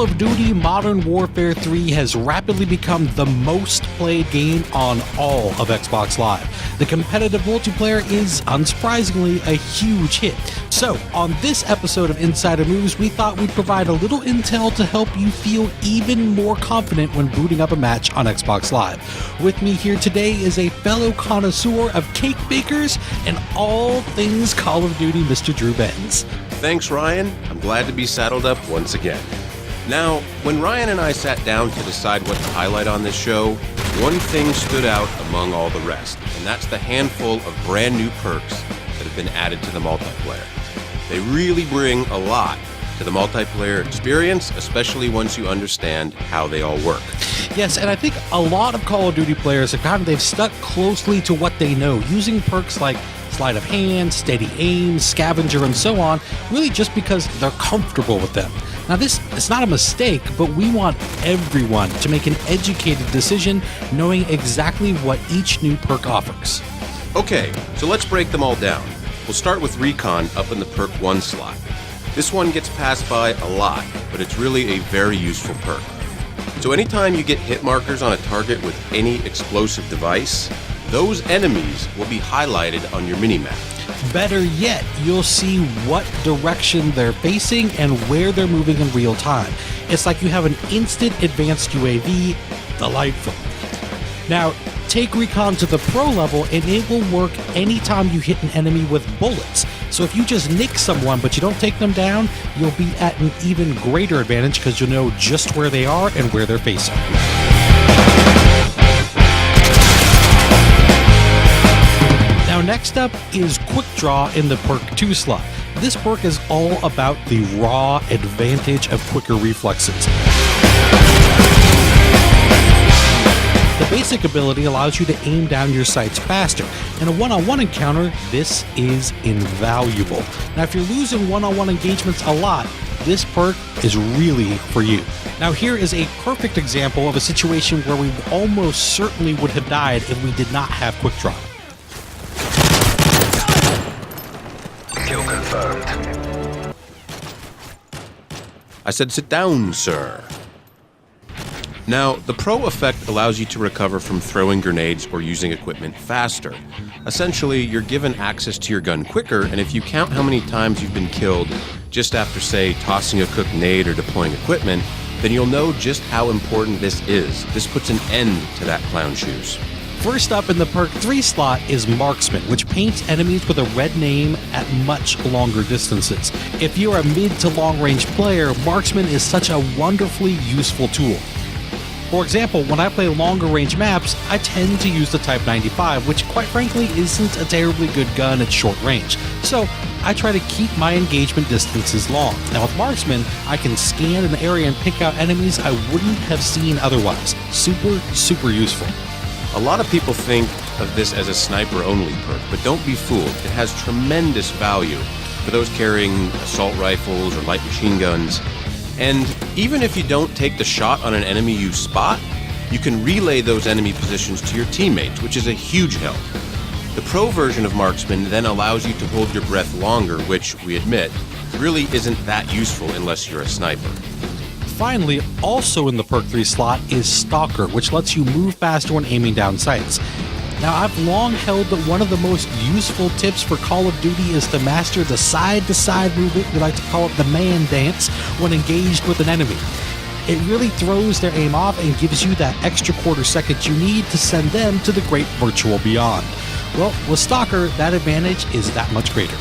Call of Duty Modern Warfare 3 has rapidly become the most played game on all of Xbox Live. The competitive multiplayer is, unsurprisingly, a huge hit. So, on this episode of Insider Moves, we thought we'd provide a little intel to help you feel even more confident when booting up a match on Xbox Live. With me here today is a fellow connoisseur of cake bakers and all things Call of Duty, Mr. Drew Benz. Thanks, Ryan. I'm glad to be saddled up once again. Now, when Ryan and I sat down to decide what to highlight on this show, one thing stood out among all the rest, and that's the handful of brand new perks that have been added to the multiplayer. They really bring a lot to the multiplayer experience, especially once you understand how they all work. Yes, and I think a lot of Call of Duty players they've stuck closely to what they know, using perks like sleight of hand, steady aim, scavenger, and so on, really just because they're comfortable with them. Now this is not a mistake, but we want everyone to make an educated decision knowing exactly what each new perk offers. Okay, so let's break them all down. We'll start with Recon up in the perk 1 slot. This one gets passed by a lot, but it's really a very useful perk. So anytime you get hit markers on a target with any explosive device, those enemies will be highlighted on your minimap. Better yet, you'll see what direction they're facing and where they're moving in real time. It's like you have an instant advanced UAV. Delightful. Now, take Recon to the pro level and it will work anytime you hit an enemy with bullets. So if you just nick someone but you don't take them down, you'll be at an even greater advantage because you'll know just where they are and where they're facing. Now next up is Quick Draw in the perk 2 slot. This perk is all about the raw advantage of quicker reflexes. The basic ability allows you to aim down your sights faster. In a one-on-one encounter, this is invaluable. Now if you're losing one-on-one engagements a lot, this perk is really for you. Now here is a perfect example of a situation where we almost certainly would have died if we did not have Quick Draw. Kill confirmed. I said sit down, sir. Now, the Pro effect allows you to recover from throwing grenades or using equipment faster. Essentially, you're given access to your gun quicker, and if you count how many times you've been killed just after, say, tossing a cooked nade or deploying equipment, then you'll know just how important this is. This puts an end to that clown shoes. First up in the perk 3 slot is Marksman, which paints enemies with a red name at much longer distances. If you're a mid to long range player, Marksman is such a wonderfully useful tool. For example, when I play longer range maps, I tend to use the Type 95, which quite frankly isn't a terribly good gun at short range. So I try to keep my engagement distances long. Now with Marksman, I can scan an area and pick out enemies I wouldn't have seen otherwise. Super useful. A lot of people think of this as a sniper-only perk, but don't be fooled. It has tremendous value for those carrying assault rifles or light machine guns. And even if you don't take the shot on an enemy you spot, you can relay those enemy positions to your teammates, which is a huge help. The Pro version of Marksman then allows you to hold your breath longer, which, we admit, really isn't that useful unless you're a sniper. Finally, also in the perk 3 slot is Stalker, which lets you move faster when aiming down sights. Now, I've long held that one of the most useful tips for Call of Duty is to master the side-to-side movement, we like to call it the man dance, when engaged with an enemy. It really throws their aim off and gives you that extra quarter second you need to send them to the great virtual beyond. Well, with Stalker, that advantage is that much greater.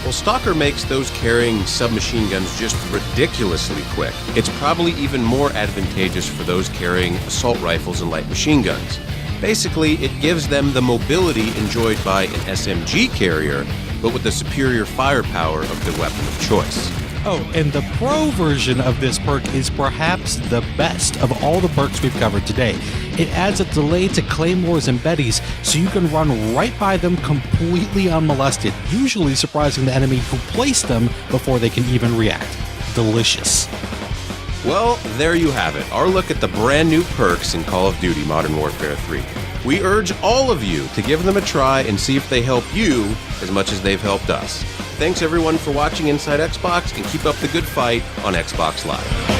Well, Stalker makes those carrying submachine guns just ridiculously quick. It's probably even more advantageous for those carrying assault rifles and light machine guns. Basically, it gives them the mobility enjoyed by an SMG carrier, but with the superior firepower of the weapon of choice. Oh, and the Pro version of this perk is perhaps the best of all the perks we've covered today. It adds a delay to claymores and betties, so you can run right by them completely unmolested, usually surprising the enemy who placed them before they can even react. Delicious. Well, there you have it, our look at the brand new perks in Call of Duty Modern Warfare 3. We urge all of you to give them a try and see if they help you as much as they've helped us. Thanks everyone for watching Inside Xbox, and keep up the good fight on Xbox Live.